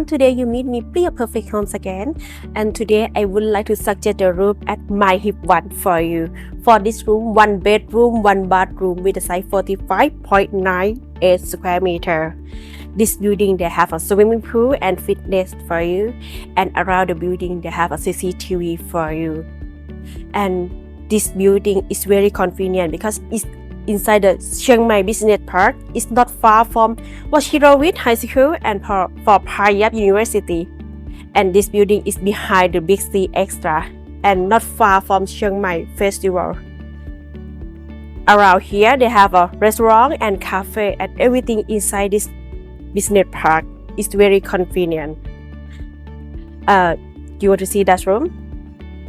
everyone, today you meet me Preaw Perfect Homes again, and today I would like to suggest a room at My Hip One for you. For this room, 1 bedroom, 1 bathroom with a size 45.98 square meter. This building they have a swimming pool and fitness for you, and around the building they have a CCTV for you. And this building is very convenient because it's inside the Chiang Mai Business Park. It's not far from Washirowit High School and for Preaw University. And this building is behind the Big C Extra and not far from Chiang Mai Festival. Around here, they have a restaurant and cafe, and everything inside this business park is very convenient. You want to see that room?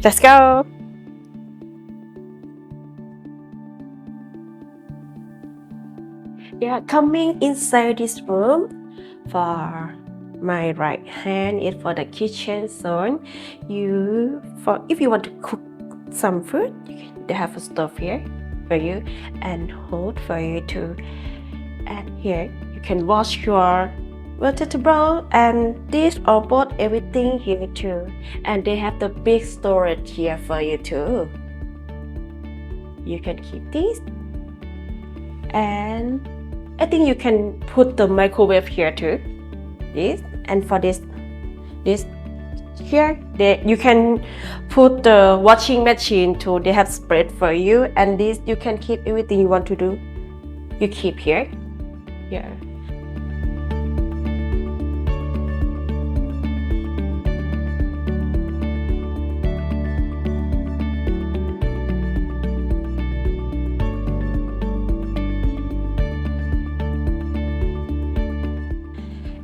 Let's go! Yeah, coming inside this room, for my right hand is for the kitchen zone. If you want to cook some food, they have a stove here for you and hood for you too. And here you can wash your vegetable and dish or both everything here too. And they have the big storage here for you too. You can keep this. And I think you can put the microwave here too. This and for this here, you can put the washing machine too. They have spread for you, and this you can keep everything you want to do. You keep here. Yeah.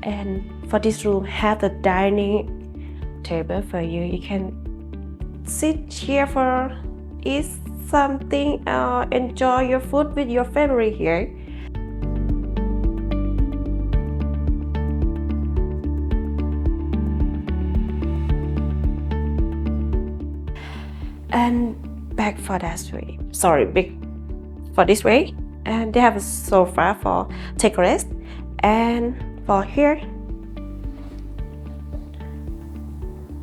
And for this room, have the dining table for you. You can sit here for eat something, enjoy your food with your family here. And back for that way. Back for this way. And they have a sofa for take rest. And for here,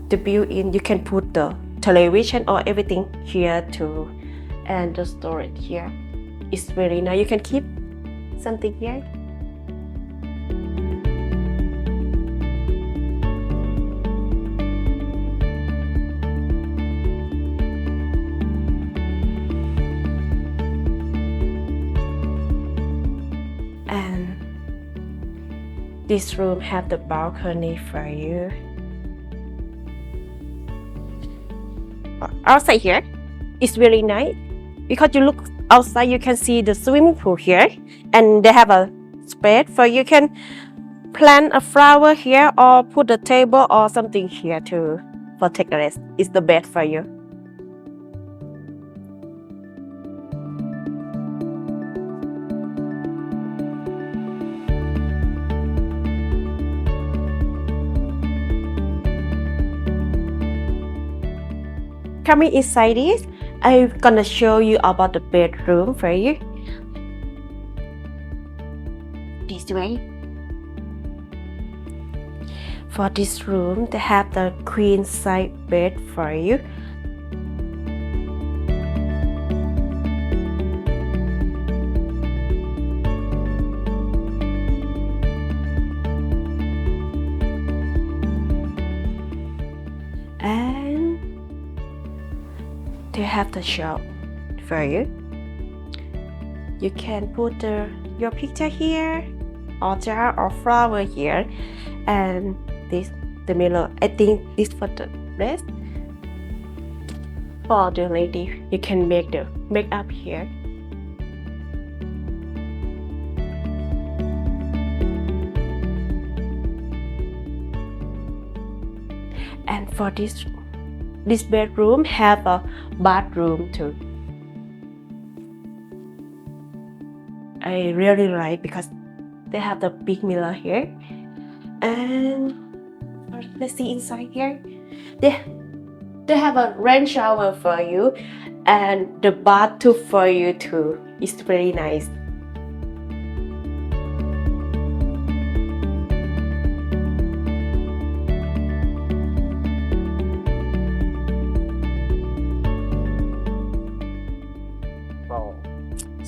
the built-in, you can put the television or everything here too. And the storage here is very nice. You can keep something here. And this room have the balcony for you. Outside here, it's really nice because you look outside, you can see the swimming pool here, and they have a space for you can plant a flower here or put a table or something here too for take a rest. It's the best for you. Coming inside this, I'm gonna show you about the bedroom for you. This way. For this room, they have the queen size bed for you. And they have the shelf for you. You can put your picture here, or jar or flower here, and the mirror. I think this for the rest. For the lady, you can make the makeup here. And for this bedroom have a bathroom too. I really like because they have the big mirror here. And let's see inside here. They have a rain shower for you, and the bathtub for you too. It's very nice.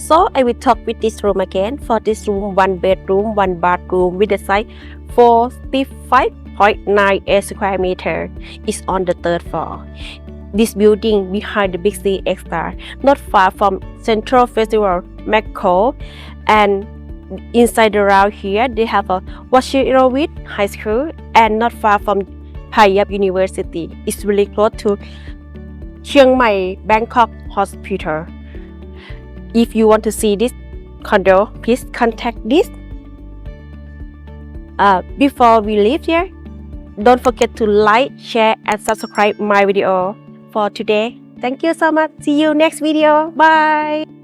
So I will talk with this room again. For this room, 1 bedroom, 1 bathroom with a size 45.9 square meter is on the 3rd floor. This building behind the Big C Extra, not far from Central Festival, Macau, and inside around here they have a Washirawit High School, and not far from Preaw University. It's really close to Chiang Mai Bangkok Hospital. If you want to see this condo, please contact this. Before we leave here, don't forget to like, share, and subscribe my video for today. Thank you so much. See you next video. Bye.